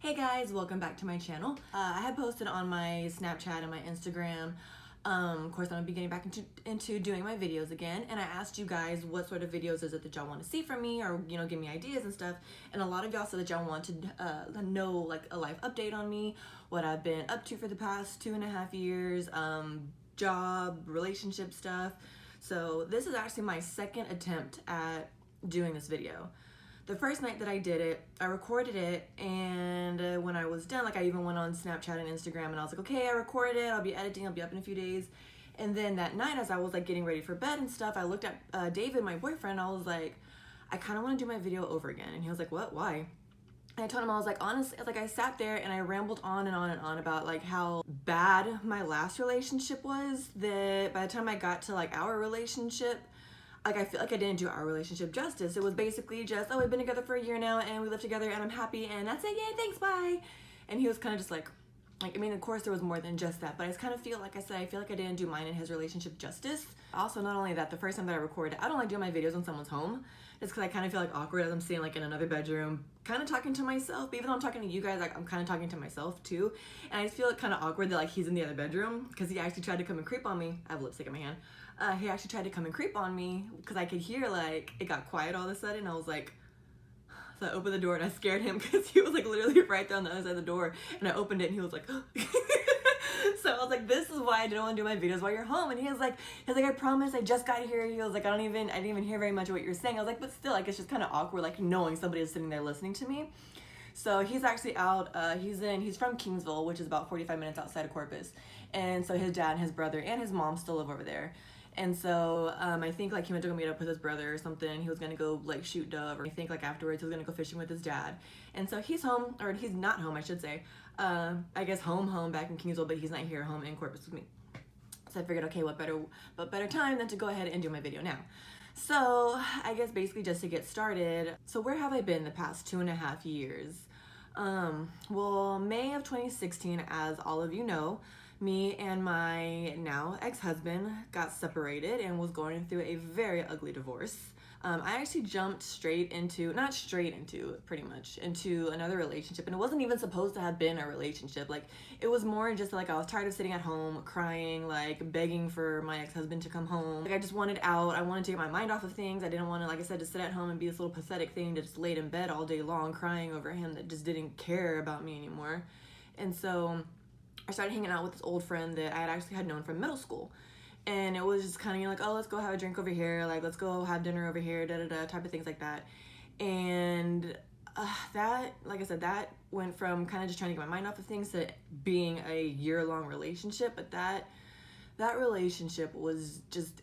Hey guys, welcome back to my channel. I had posted on my Snapchat and my Instagram. Of course, I'm gonna be getting back into doing my videos again, and I asked you guys what sort of videos is it that y'all want to see from me, or give me ideas and stuff. And a lot of y'all said that y'all wanted to know like a life update on me, what I've been up to for the past 2.5 years, job, relationship stuff. So this is actually my second attempt at doing this video. The first night that I did it, I recorded it, and when I was done, like I even went on Snapchat and Instagram, and I was like, okay, I recorded it, I'll be editing, I'll be up in a few days. And then that night, as I was like getting ready for bed and stuff, I looked at David, my boyfriend, I was like, I kind of want to do my video over again. And he was like, what, why? And I told him, I was like, honestly, like I sat there and I rambled on and on and on about like how bad my last relationship was, that by the time I got to like our relationship, like I feel like I didn't do our relationship justice. It was basically just, oh, we've been together for a year now and we live together and I'm happy and that's it, yay, thanks, bye. And he was kind of just like, I mean, of course there was more than just that, but I just kind of feel like I feel like I didn't do mine and his relationship justice. Also, not only that, the first time that I recorded, I don't like doing my videos when someone's home, just because I kind of feel like awkward as I'm sitting like in another bedroom, kind of talking to myself. But even though I'm talking to you guys, like I'm kind of talking to myself too. And I just feel kind of awkward that like he's in the other bedroom, because he actually tried to come and creep on me. I have lipstick in my hand. He actually tried to come and creep on me because I could hear like it got quiet all of a sudden. I was like, so I opened the door and I scared him because he was like literally right there on the other side of the door, and I opened it and he was like so I was like, this is why I didn't want to do my videos while you're home. And he was like, I promise, I just got here. He was like, I didn't even hear very much of what you're saying. I was like, but still, like it's just kind of awkward like knowing somebody is sitting there listening to me. So he's actually out, he's from Kingsville, which is about 45 minutes outside of Corpus. And so his dad and his brother and his mom still live over there. And so I think like he went to go meet up with his brother or something. He was gonna go like shoot dove, or I think like afterwards he was gonna go fishing with his dad. And so he's home, or he's not home, I should say. I guess home back in Kingsville, but he's not here home in Corpus with me. So I figured, okay, what better time than to go ahead and do my video now. So I guess basically just to get started, so where have I been the past 2.5 years? Well, May of 2016, as all of you know, me and my now ex-husband got separated and was going through a very ugly divorce. I actually jumped pretty much into another relationship, and it wasn't even supposed to have been a relationship. Like it was more just like I was tired of sitting at home crying, like begging for my ex-husband to come home. Like I just wanted out. I wanted to get my mind off of things. I didn't want to, like I said, to sit at home and be this little pathetic thing that just laid in bed all day long crying over him that just didn't care about me anymore. And so I started hanging out with this old friend that I had actually had known from middle school. And it was just kind of like, oh, let's go have a drink over here, like let's go have dinner over here, type of things like that. And that, like I said, that went from kind of just trying to get my mind off of things to being a year-long relationship. But that relationship was just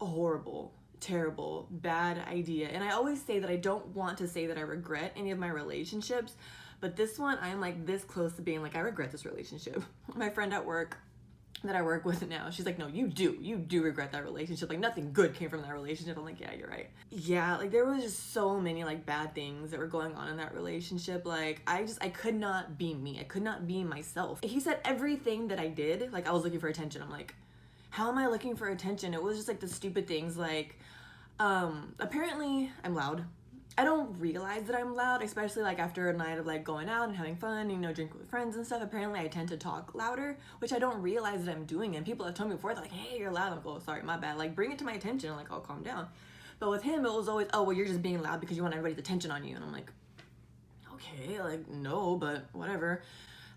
a horrible, terrible, bad idea. And I always say that I don't want to say that I regret any of my relationships, but this one, I'm like this close to being like, I regret this relationship. My friend at work that I work with now, she's like, no, you do regret that relationship. Like nothing good came from that relationship. I'm like, yeah, you're right. Yeah, like there was just so many like bad things that were going on in that relationship. Like I could not be me. I could not be myself. He said everything that I did, like I was looking for attention. I'm like, how am I looking for attention? It was just like the stupid things like, apparently I'm loud. I don't realize that I'm loud, especially like after a night of like going out and having fun, drinking with friends and stuff. Apparently I tend to talk louder, which I don't realize that I'm doing. And people have told me before, they're like, hey, you're loud. I'm like, oh, sorry, my bad. Like bring it to my attention. I'm like, oh, calm down. But with him, it was always, oh, well, you're just being loud because you want everybody's attention on you. And I'm like, okay, like, no, but whatever.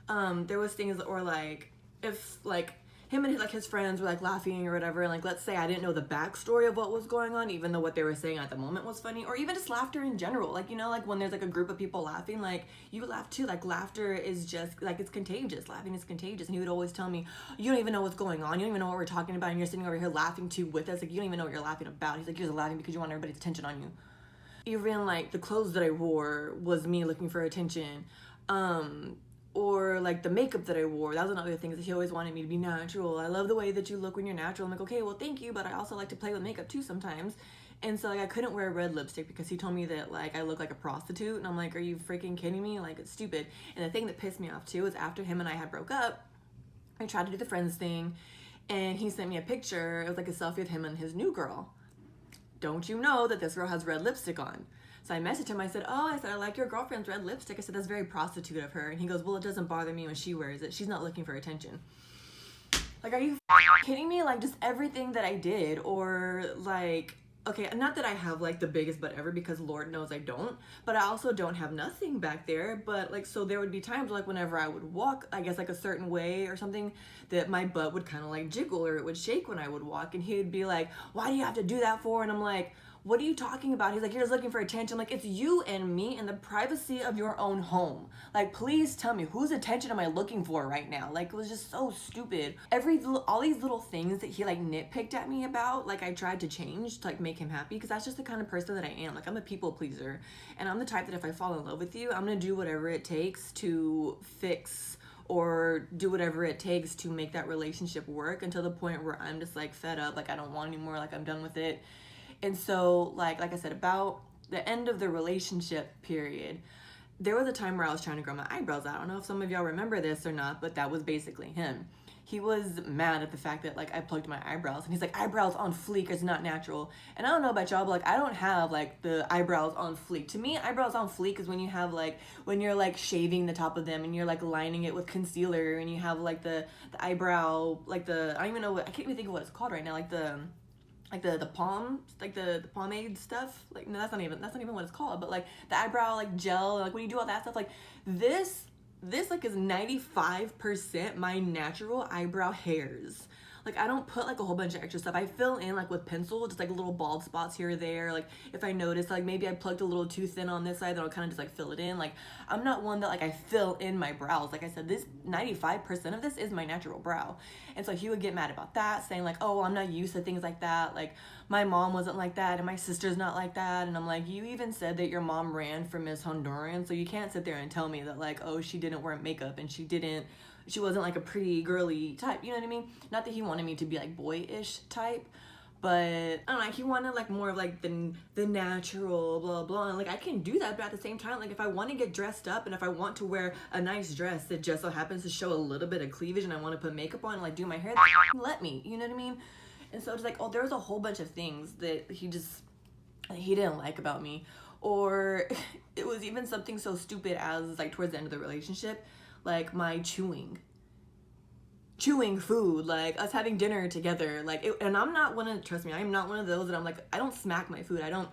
There was things that were like, if like, him and his friends were like laughing or whatever, and like let's say I didn't know the backstory of what was going on, even though what they were saying at the moment was funny, or even just laughter in general, like like when there's like a group of people laughing, like you laugh too. Like laughter is just like, it's contagious. Laughing is contagious. And he would always tell me, you don't even know what's going on, you don't even know what we're talking about, and you're sitting over here laughing too with us. Like you don't even know what you're laughing about. He's like, you're just laughing because you want everybody's attention on you. Even like the clothes that I wore was me looking for attention. Or like the makeup that I wore, that was another thing, that he always wanted me to be natural. I love the way that you look when you're natural. I'm like, okay, well, thank you, but I also like to play with makeup too sometimes. And so like I couldn't wear red lipstick because he told me that like I look like a prostitute, and I'm like, are you freaking kidding me? Like it's stupid. And the thing that pissed me off too is after him and I had broke up, I tried to do the friends thing, and he sent me a picture. It was like a selfie of him and his new girl. Don't you know that this girl has red lipstick on? So I messaged him. I said, oh, I said, I like your girlfriend's red lipstick. I said, that's very prostitute of her. And he goes, well, it doesn't bother me when she wears it. She's not looking for attention. Like, are you kidding me? Like, just everything that I did, or like, okay, not that I have like the biggest butt ever, because Lord knows I don't, but I also don't have nothing back there. But like, so there would be times like whenever I would walk, I guess like a certain way or something, that my butt would kind of like jiggle or it would shake when I would walk. And he'd be like, why do you have to do that for? And I'm like, what are you talking about? He's like, you're just looking for attention. I'm like, it's you and me in the privacy of your own home. Like, please tell me, whose attention am I looking for right now? Like, it was just so stupid. All these little things that he like nitpicked at me about, like I tried to change to like make him happy, because that's just the kind of person that I am. Like, I'm a people pleaser, and I'm the type that if I fall in love with you, I'm gonna do whatever it takes to fix or do whatever it takes to make that relationship work, until the point where I'm just like fed up, like I don't want anymore, like I'm done with it. And so, like I said, about the end of the relationship period, there was a time where I was trying to grow my eyebrows out. I don't know if some of y'all remember this or not, but that was basically him. He was mad at the fact that like I plucked my eyebrows, and he's like, eyebrows on fleek is not natural. And I don't know about y'all, but like I don't have like the eyebrows on fleek. To me, eyebrows on fleek is when you have like, when you're like shaving the top of them and you're like lining it with concealer, and you have like the eyebrow, like I don't even know what, I can't even think of what it's called right now, like the palm, like the pomade stuff. Like, no, that's not even what it's called, but like the eyebrow like gel, like when you do all that stuff, like this like is 95% my natural eyebrow hairs. Like, I don't put like a whole bunch of extra stuff. I fill in like with pencil, just like little bald spots here or there. Like if I notice like maybe I plugged a little too thin on this side, then I'll kind of just like fill it in. Like, I'm not one that like I fill in my brows. Like I said, this 95% of this is my natural brow. And so he would get mad about that, saying like, oh, I'm not used to things like that. Like, my mom wasn't like that, and my sister's not like that. And I'm like, you even said that your mom ran for Miss Honduran, so you can't sit there and tell me that like, oh, she didn't wear makeup and she wasn't like a pretty girly type, you know what I mean? Not that he wanted me to be like boyish type, but I don't know, he wanted like more of like the natural blah blah, and like I can do that, but at the same time, like if I want to get dressed up and if I want to wear a nice dress that just so happens to show a little bit of cleavage, and I want to put makeup on and like do my hair, let me, you know what I mean? And so it's like, oh, there was a whole bunch of things that he didn't like about me. Or it was even something so stupid as like towards the end of the relationship, like my chewing food, like us having dinner together, like and I'm not one of, trust me, I'm not one of those that I'm like, I don't smack my food, I don't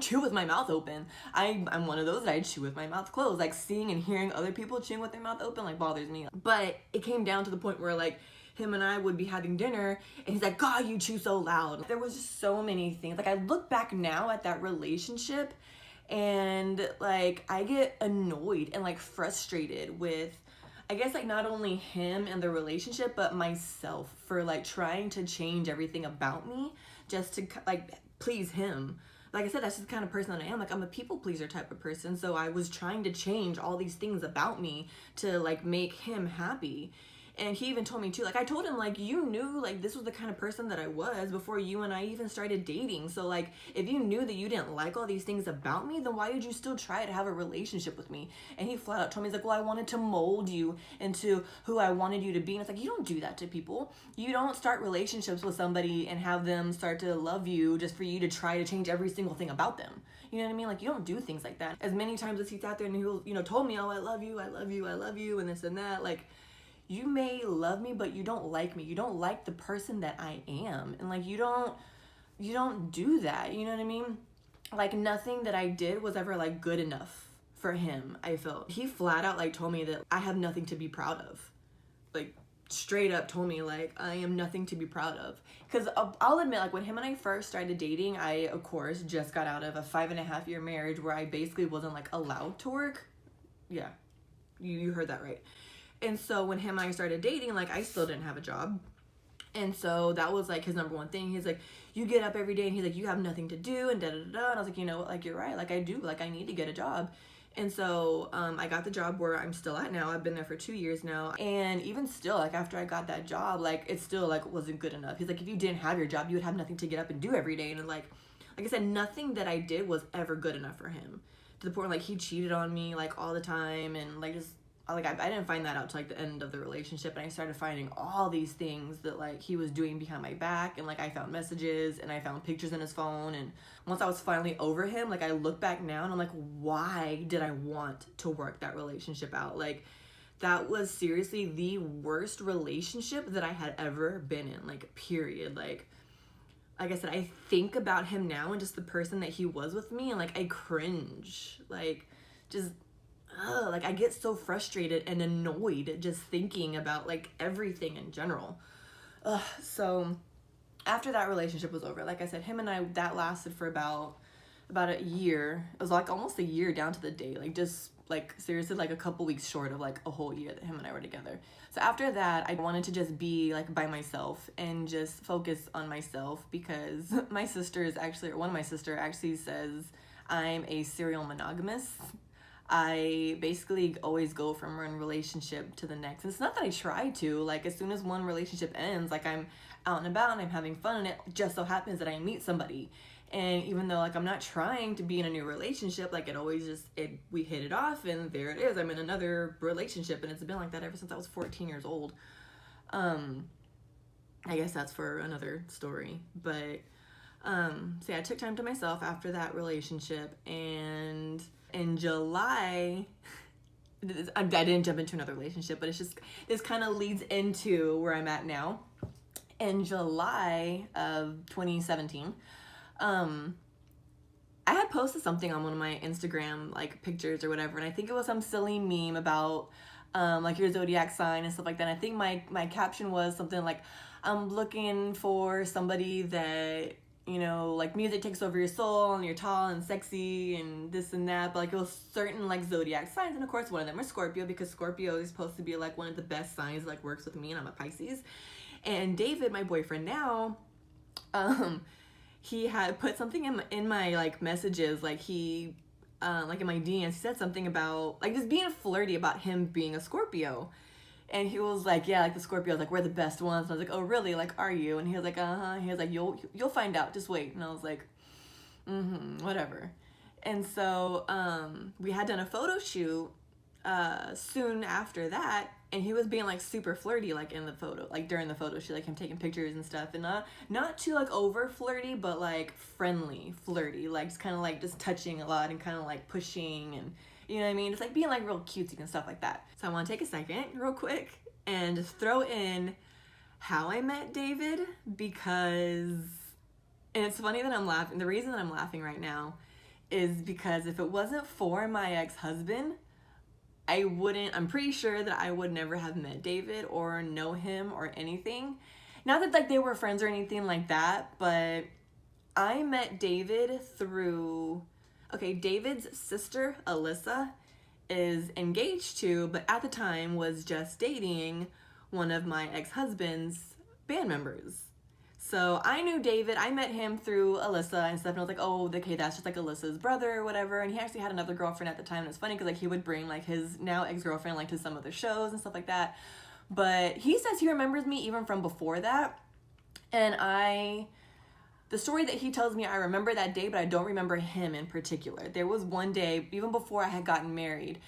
chew with my mouth open. I'm one of those that I chew with my mouth closed. Like, seeing and hearing other people chewing with their mouth open like bothers me. But it came down to the point where like him and I would be having dinner and he's like, God, you chew so loud. There was just so many things. Like, I look back now at that relationship and like I get annoyed and like frustrated with, I guess, like not only him and the relationship, but myself for like trying to change everything about me just to like please him. Like I said, that's just the kind of person that I am. Like, I'm a people pleaser type of person. So I was trying to change all these things about me to like make him happy. And he even told me too, like I told him like, you knew like this was the kind of person that I was before you and I even started dating. So like, if you knew that you didn't like all these things about me, then why did you still try to have a relationship with me? And he flat out told me, he's like, well, I wanted to mold you into who I wanted you to be. And it's like, you don't do that to people. You don't start relationships with somebody and have them start to love you just for you to try to change every single thing about them. You know what I mean? Like, you don't do things like that. As many times as he sat there and he, told me, oh, I love you, and this and that, like, you may love me, but you don't like me. You don't like the person that I am. And like, you don't do that. You know what I mean? Like, nothing that I did was ever like good enough for him, I felt. He flat out like told me that I have nothing to be proud of. Like, straight up told me like, I am nothing to be proud of. Because I'll admit, like, when him and I first started dating, I of course just got out of a 5.5-year marriage where I basically wasn't like allowed to work. Yeah, you heard that right. And so when him and I started dating, like, I still didn't have a job. And so that was like his number one thing. He's like, you get up every day and he's like, you have nothing to do and da-da-da-da. And I was like, you know what, like, you're right. Like, I do, like, I need to get a job. And so I got the job where I'm still at now. I've been there for 2 years now. And even still, like, after I got that job, like, it still like wasn't good enough. He's like, if you didn't have your job, you would have nothing to get up and do every day. And like I said, nothing that I did was ever good enough for him. To the point where like he cheated on me like all the time, and like just I didn't find that out till like the end of the relationship, and I started finding all these things that like he was doing behind my back, and like I found messages and I found pictures in his phone. And once I was finally over him, like I look back now and I'm like, why did I want to work that relationship out? Like that was seriously the worst relationship that I had ever been in, like period. Like I said, I think about him now and just the person that he was with me, and like I cringe, like just like I get so frustrated and annoyed just thinking about like everything in general. So after that relationship was over, like I said, him and I, that lasted for about a year. It was like almost a year down to the day, like just like seriously like a couple weeks short of like a whole year that him and I were together. So after that, I wanted to just be like by myself and just focus on myself, because my sister is actually, or one of my sister actually says I'm a serial monogamous. I basically always go from one relationship to the next. And it's not that I try to, like as soon as one relationship ends, like I'm out and about and I'm having fun, and it just so happens that I meet somebody. And even though like I'm not trying to be in a new relationship, like it always just, we hit it off and there it is. I'm in another relationship, and it's been like that ever since I was 14 years old. I guess that's for another story. But so yeah, I took time to myself after that relationship, and in July, I didn't jump into another relationship, but it's just, this kind of leads into where I'm at now. In July of 2017, I had posted something on one of my Instagram like pictures or whatever, and I think it was some silly meme about like your zodiac sign and stuff like that. And I think my caption was something like, I'm looking for somebody that, you know, like music takes over your soul and you're tall and sexy and this and that. But like it was certain like zodiac signs, and of course one of them was Scorpio, because Scorpio is supposed to be like one of the best signs, like works with me, and I'm a Pisces. And David, my boyfriend now, he had put something in my like messages, like he like in my DMs, he said something about like just being flirty about him being a Scorpio. And he was like, yeah, like the Scorpios, like we're the best ones. And I was like, oh really, like are you? And he was like, uh-huh. He was like, you'll find out, just wait. And I was like, whatever. And so we had done a photo shoot soon after that, and he was being like super flirty, like in the photo, like during the photo shoot, like him taking pictures and stuff, and not too like over flirty, but like friendly flirty, like just kind of like just touching a lot and kind of like pushing, and you know what I mean, just like being like real cutesy and stuff like that. So I want to take a second real quick and just throw in how I met David, because, and it's funny that I'm laughing, the reason that I'm laughing right now is because if it wasn't for my ex-husband, I'm pretty sure that I would never have met David or know him or anything. Not that like they were friends or anything like that, but I met David through, okay, David's sister, Alyssa, is engaged to, but at the time was just dating one of my ex-husband's band members. So I knew David, I met him through Alyssa and stuff, and I was like, oh, okay, that's just like Alyssa's brother or whatever. And he actually had another girlfriend at the time, and it's funny because like he would bring like his now ex-girlfriend like to some of the shows and stuff like that. But he says he remembers me even from before that. And the story that he tells me, I remember that day, but I don't remember him in particular. There was one day, even before I had gotten married,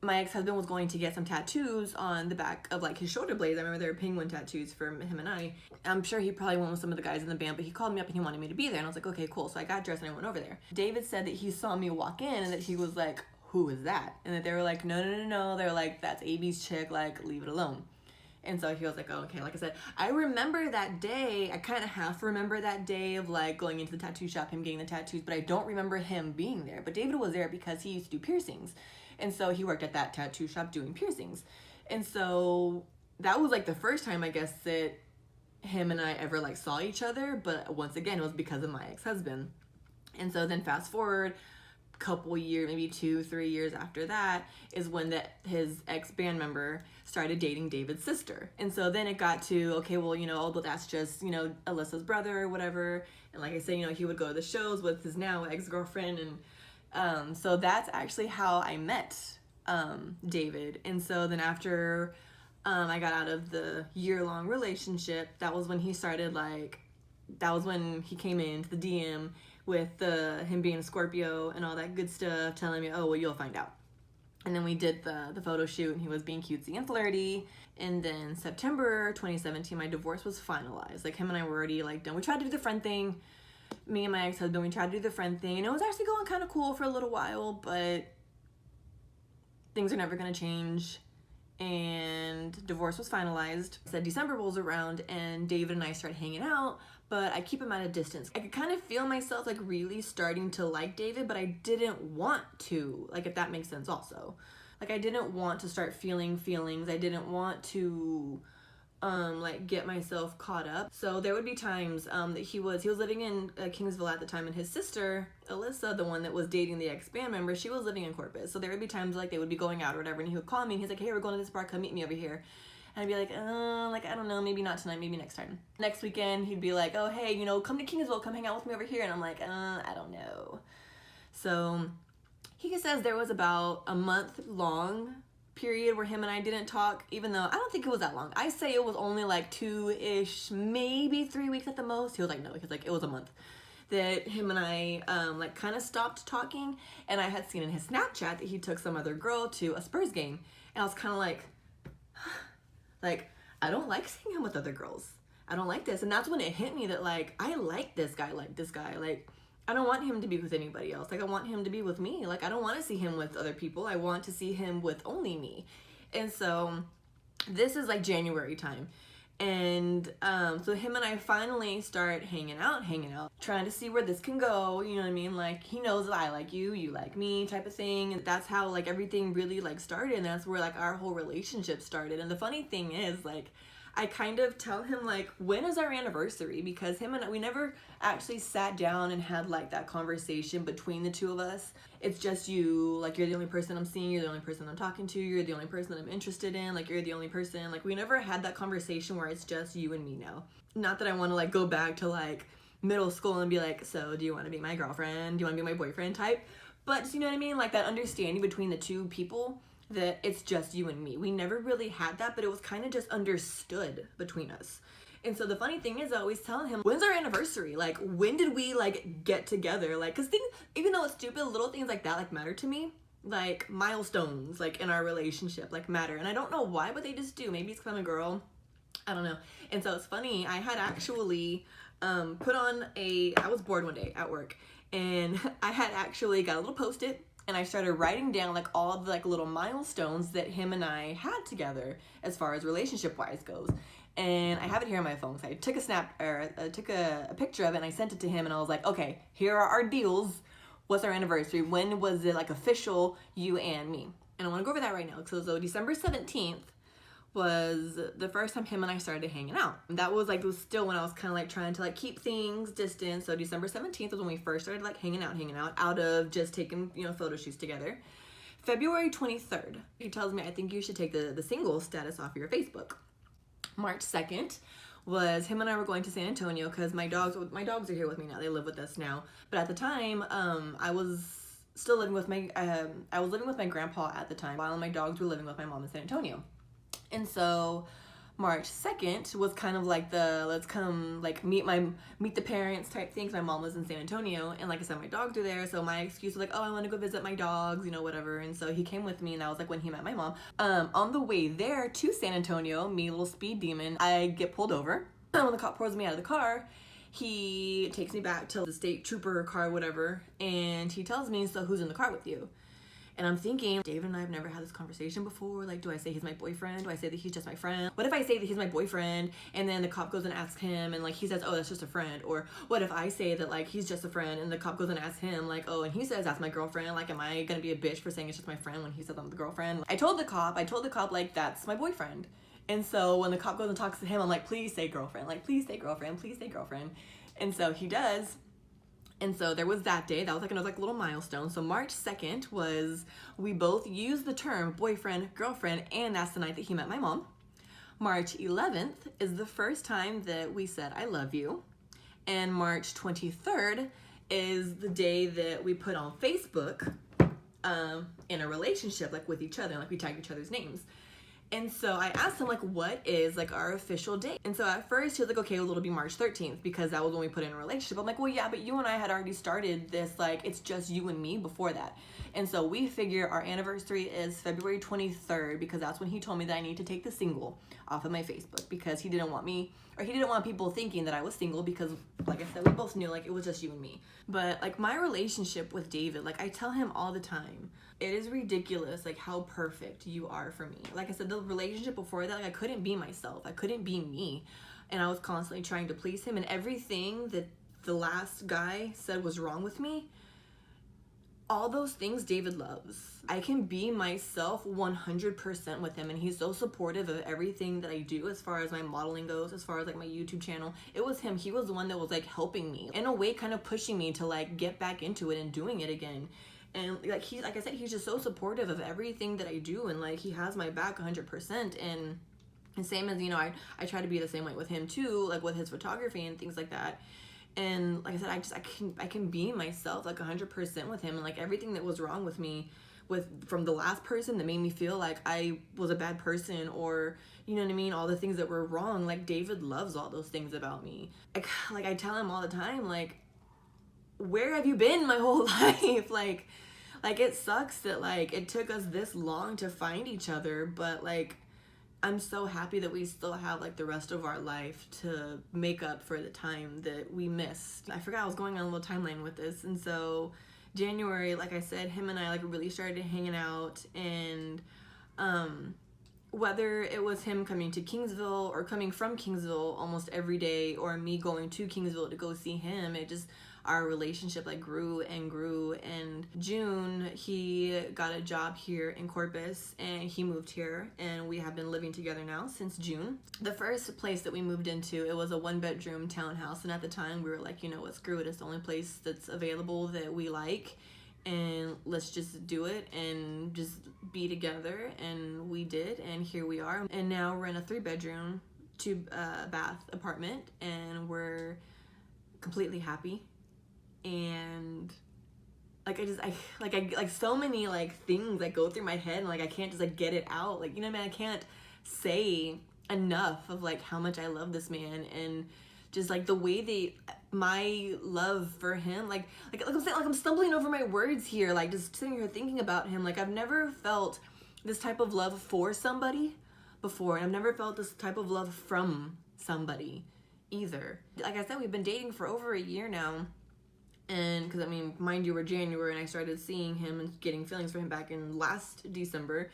my ex-husband was going to get some tattoos on the back of like his shoulder blades. I remember there were penguin tattoos for him and I. I'm sure he probably went with some of the guys in the band, but he called me up and he wanted me to be there. And I was like, okay, cool. So I got dressed and I went over there. David said that he saw me walk in and that he was like, who is that? And that they were like, no. They were like, that's AB's chick, like, leave it alone. And so he was like, oh, okay. Like I said, I remember that day. I kind of half remember that day of like going into the tattoo shop, him getting the tattoos, but I don't remember him being there. But David was there because he used to do piercings. And so he worked at that tattoo shop doing piercings. And so that was like the first time, I guess, that him and I ever like saw each other. But once again, it was because of my ex-husband. And so then fast forward a couple years, maybe 2-3 years after that is when his ex-band member started dating David's sister. And so then it got to, okay, well, you know, although that's just, you know, Alyssa's brother or whatever. And like I said, you know, he would go to the shows with his now ex-girlfriend, and so that's actually how I met David. And so then after I got out of the year-long relationship, that was when he started that was when he came into the DM with him being a Scorpio and all that good stuff, telling me, oh, well, you'll find out. And then we did the photo shoot, and he was being cutesy and flirty. And then September 2017, my divorce was finalized. Like, him and I were already, like, done. We tried to do the friend thing. Me and my ex-husband, we tried to do the friend thing. And it was actually going kind of cool for a little while, but things are never going to change. And divorce was finalized. So December rolls around, and David and I started hanging out, but I keep him at a distance. I could kind of feel myself, like, really starting to like David, but I didn't want to, like, if that makes sense also. Like, I didn't want to start feeling feelings. I didn't want to, like, get myself caught up. So there would be times that he was living in Kingsville at the time, and his sister, Alyssa, the one that was dating the ex-band member, she was living in Corpus. So there would be times, like, they would be going out or whatever, and he would call me, and he's like, hey, we're going to this bar, come meet me over here. And I'd be like, I don't know, maybe not tonight, maybe next time. Next weekend, he'd be like, oh, hey, you know, come to Kingsville, come hang out with me over here. And I'm like, I don't know. So he says there was about a month-long period where him and I didn't talk, even though I don't think it was that long. I say it was only like 2-ish, maybe 3 weeks at the most. He was like, no, because like it was a month that him and I like kind of stopped talking. And I had seen in his Snapchat that he took some other girl to a Spurs game. And I was kind of like, I don't like seeing him with other girls. I don't like this. And that's when it hit me that, like, I like this guy. Like, I don't want him to be with anybody else. Like, I want him to be with me. Like, I don't want to see him with other people. I want to see him with only me. And so this is, like, January time. And so him and I finally start hanging out, trying to see where this can go, you know what I mean? Like, he knows that I like you, you like me, type of thing. And that's how, like, everything really, like, started. And that's where, like, our whole relationship started. And the funny thing is, like, I kind of tell him, like, when is our anniversary? Because him and I, we never actually sat down and had, like, that conversation between the two of us. It's just you, like, you're the only person I'm seeing, you're the only person I'm talking to, you're the only person that I'm interested in, like, you're the only person. Like, we never had that conversation where it's just you and me now. Not that I want to, like, go back to, like, middle school and be like, so do you want to be my girlfriend? Do you want to be my boyfriend type? But, you know what I mean? Like, that understanding between the two people that it's just you and me. We never really had that, but it was kind of just understood between us. And so the funny thing is, I always tell him, when's our anniversary? Like, when did we, like, get together? Like, because things, even though it's stupid, little things like that, like, matter to me. Like, milestones, like, in our relationship, like, matter. And I don't know why, but they just do. Maybe it's because I'm a girl. I don't know. And so it's funny, I had actually put on I was bored one day at work, and I had actually got a little Post-it, and I started writing down, like, all of the, like, little milestones that him and I had together as far as relationship-wise goes. And I have it here on my phone. So I took a picture of it, and I sent it to him, and I was like, okay, here are our deals. What's our anniversary? When was it, like, official, you and me? And I want to go over that right now. So December 17th was the first time him and I started hanging out. And that was, like, it was still when I was kind of, like, trying to, like, keep things distant. So December 17th was when we first started, like, hanging out of just taking, you know, photo shoots together. February 23rd, he tells me, I think you should take the single status off your Facebook. March 2nd was him and I were going to San Antonio because my dogs are here with me now. They live with us now. But at the time, I was still living with I was living with my grandpa at the time while my dogs were living with my mom in San Antonio. And so March 2nd was kind of like let's come, like, meet the parents type thing. My mom was in San Antonio, and like I said, my dogs are there, so my excuse was like, oh, I want to go visit my dogs, you know, whatever. And so he came with me, and that was like when he met my mom. On the way there to San Antonio, me, little speed demon, I get pulled over. When the cop pulls me out of the car, he takes me back to the state trooper car, whatever, and he tells me, so who's in the car with you? And I'm thinking, David and I have never had this conversation before. Like, do I say he's my boyfriend? Do I say that he's just my friend? What if I say that he's my boyfriend, and then the cop goes and asks him, and, like, he says, oh, that's just a friend? Or what if I say that, like, he's just a friend, and the cop goes and asks him, like, oh, and he says that's my girlfriend? Like, am I gonna be a bitch for saying it's just my friend when he says I'm the girlfriend? I told the cop, like, that's my boyfriend. And so when the cop goes and talks to him, I'm like, please say girlfriend. Like, please say girlfriend. Please say girlfriend. And so he does. And so there was that day. That was like another, like, little milestone. So March 2nd was, we both used the term boyfriend, girlfriend, and that's the night that he met my mom. March 11th is the first time that we said, I love you. And March 23rd is the day that we put on Facebook in a relationship, like, with each other. Like, we tagged each other's names. And so I asked him, like, what is, like, our official date? And so at first he was like, okay, well, it'll be March 13th because that was when we put in a relationship. I'm like, well, yeah, but you and I had already started this, like, it's just you and me before that. And so we figure our anniversary is February 23rd because that's when he told me that I need to take the single off of my Facebook because he didn't want me, or he didn't want people thinking that I was single because, like I said, we both knew, like, it was just you and me. But, like, my relationship with David, like, I tell him all the time, it is ridiculous, like, how perfect you are for me. Like I said, the relationship before that, like, I couldn't be myself. I couldn't be me. And I was constantly trying to please him. And everything that the last guy said was wrong with me, all those things David loves. I can be myself 100% with him, and he's so supportive of everything that I do as far as my modeling goes, as far as, like, my YouTube channel. It was him. He was the one that was, like, helping me, in a way, kind of pushing me to, like, get back into it and doing it again. And, like, he's, like I said, he's just so supportive of everything that I do, and, like, he has my back 100%. And same as, you know, I try to be the same way with him too, like, with his photography and things like that. And, like I said, I can be myself, like, 100% with him. And, like, everything that was wrong with me from the last person that made me feel like I was a bad person, or, you know what I mean, all the things that were wrong, like, David loves all those things about me. Like I tell him all the time, like, where have you been my whole life? Like it sucks that, like, it took us this long to find each other, but, like, I'm so happy that we still have, like, the rest of our life to make up for the time that we missed. I forgot I was going on a little timeline with this. And so January, like I said, him and I, like, really started hanging out. And whether it was him coming to Kingsville or coming from Kingsville almost every day, or me going to Kingsville to go see him, it just, our relationship, like, grew and grew. And June, he got a job here in Corpus, and he moved here, and we have been living together now since June. The first place that we moved into, it was a 1-bedroom townhouse, and at the time we were like, you know what, screw it, it's the only place that's available that we like, and let's just do it and just be together. And we did, and here we are. And now we're in a 3-bedroom 2-bath apartment, and we're completely happy. And, like, I so many, like, things that go through my head, and, like, I can't just, like, get it out. Like, you know what I mean? I can't say enough of, like, how much I love this man, and just, like, the way my love for him, like I'm saying, like, I'm stumbling over my words here, like, just sitting here thinking about him. Like, I've never felt this type of love for somebody before, and I've never felt this type of love from somebody either. Like I said, we've been dating for over a year now. And because, I mean, mind you, we're January, and I started seeing him and getting feelings for him back in last December,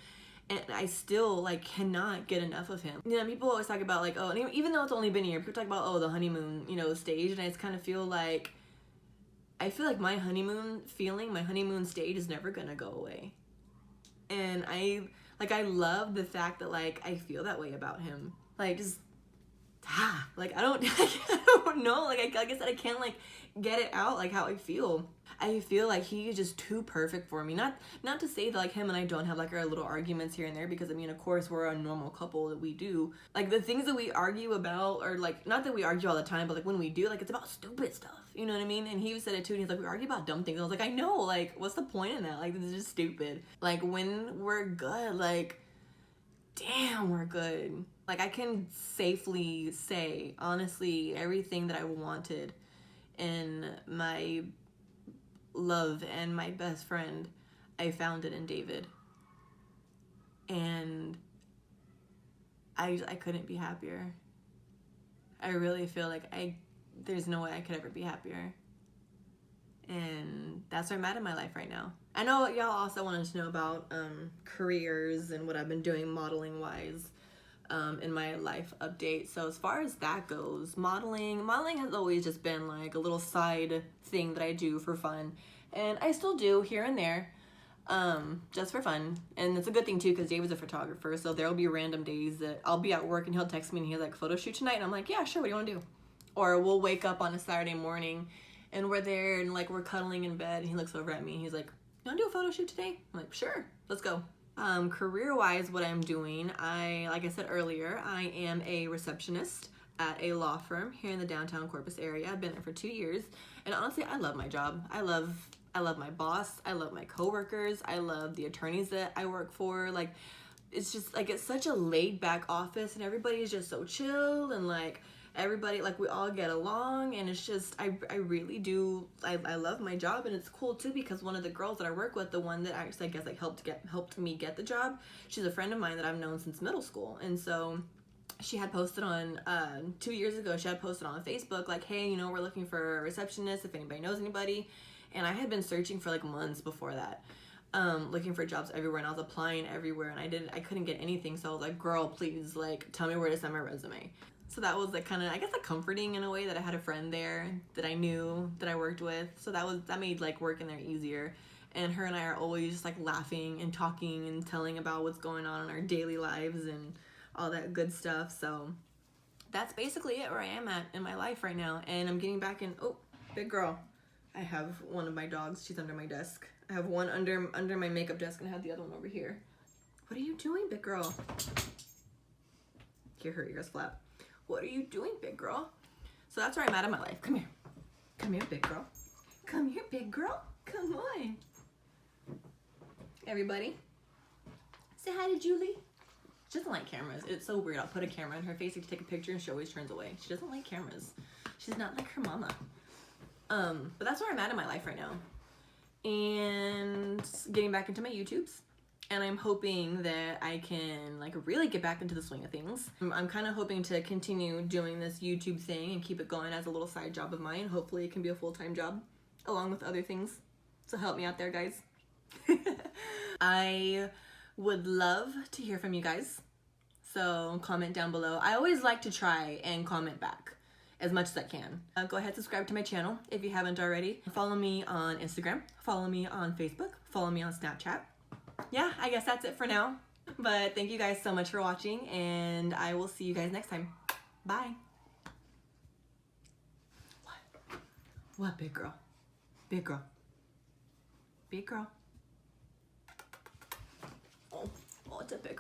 and I still, like, cannot get enough of him. You know, people always talk about, like, oh, and even though it's only been a year, people talk about, oh, the honeymoon, you know, stage, and I just kind of feel like my honeymoon feeling, my honeymoon stage is never gonna go away. And I love the fact that, like, I feel that way about him. Like, just, like, I don't know, like I guess that I can't, like, get it out, like, how I feel. I feel like he's just too perfect for me. Not to say that, like, him and I don't have, like, our little arguments here and there, because, I mean, of course, we're a normal couple that we do. Like, the things that we argue about, or, like, not that we argue all the time, but, like, when we do, like, it's about stupid stuff. You know what I mean? And he said it too, and he's like, we argue about dumb things. I was like, I know, like, what's the point in that? Like, this is just stupid. Like, when we're good, like, damn, we're good. Like, I can safely say, honestly, everything that I wanted in my love and my best friend, I found it in David. And I couldn't be happier. I really feel like there's no way I could ever be happier. And that's where I'm at in my life right now. I know y'all also wanted to know about careers and what I've been doing modeling wise in my life update. So as far as that goes, modeling has always just been, like, a little side thing that I do for fun, and I still do here and there, just for fun. And it's a good thing too, because David's a photographer, so there'll be random days that I'll be at work and he'll text me and he's like, photo shoot tonight, and I'm like, yeah, sure, what do you want to do? Or we'll wake up on a Saturday morning and we're there and, like, we're cuddling in bed, and he looks over at me and he's like, you want to do a photo shoot today? I'm like, sure, let's go. Career-wise, what I'm doing, like I said earlier, I am a receptionist at a law firm here in the downtown Corpus area. I've been there for 2 years, and honestly, I love my job. I love my boss. I love my coworkers. I love the attorneys that I work for. Like, it's just like, it's such a laid back office, and everybody is just so chill, and like everybody, like we all get along, and it's just, I really do, I love my job. And it's cool too because one of the girls that I work with, the one that actually I guess like helped me get the job, she's a friend of mine that I've known since middle school. And so she had posted on 2 years ago, she had posted on Facebook like, hey, you know, we're looking for a receptionist if anybody knows anybody. And I had been searching for like months before that, looking for jobs everywhere, and I was applying everywhere, and I couldn't get anything. So I was like, girl, please, like, tell me where to send my resume. So that was like kind of, I guess, like comforting in a way that I had a friend there that I knew, that I worked with. So that made like working there easier. And her and I are always just like laughing and talking and telling about what's going on in our daily lives and all that good stuff. So that's basically it where I am at in my life right now. And I'm getting back in, oh, big girl. I have one of my dogs, she's under my desk. I have one under my makeup desk, and I have the other one over here. What are you doing, big girl? Hear her ears flap. What are you doing, big girl? So that's where I'm at in my life. Come here. Come here, big girl. Come here, big girl. Come on. Everybody, say hi to Julie. She doesn't like cameras. It's so weird. I'll put a camera in her face to take a picture, and she always turns away. She doesn't like cameras. She's not like her mama. But that's where I'm at in my life right now. And getting back into my YouTubes. And I'm hoping that I can like really get back into the swing of things. I'm kind of hoping to continue doing this YouTube thing and keep it going as a little side job of mine. Hopefully it can be a full-time job along with other things. So help me out there, guys. I would love to hear from you guys. So comment down below. I always like to try and comment back as much as I can. Go ahead, subscribe to my channel if you haven't already. Follow me on Instagram. Follow me on Facebook. Follow me on Snapchat. Yeah, I guess that's it for now. But thank you guys so much for watching, and I will see you guys next time. Bye. What? What, big girl? Big girl. Big girl. Oh, it's a big girl.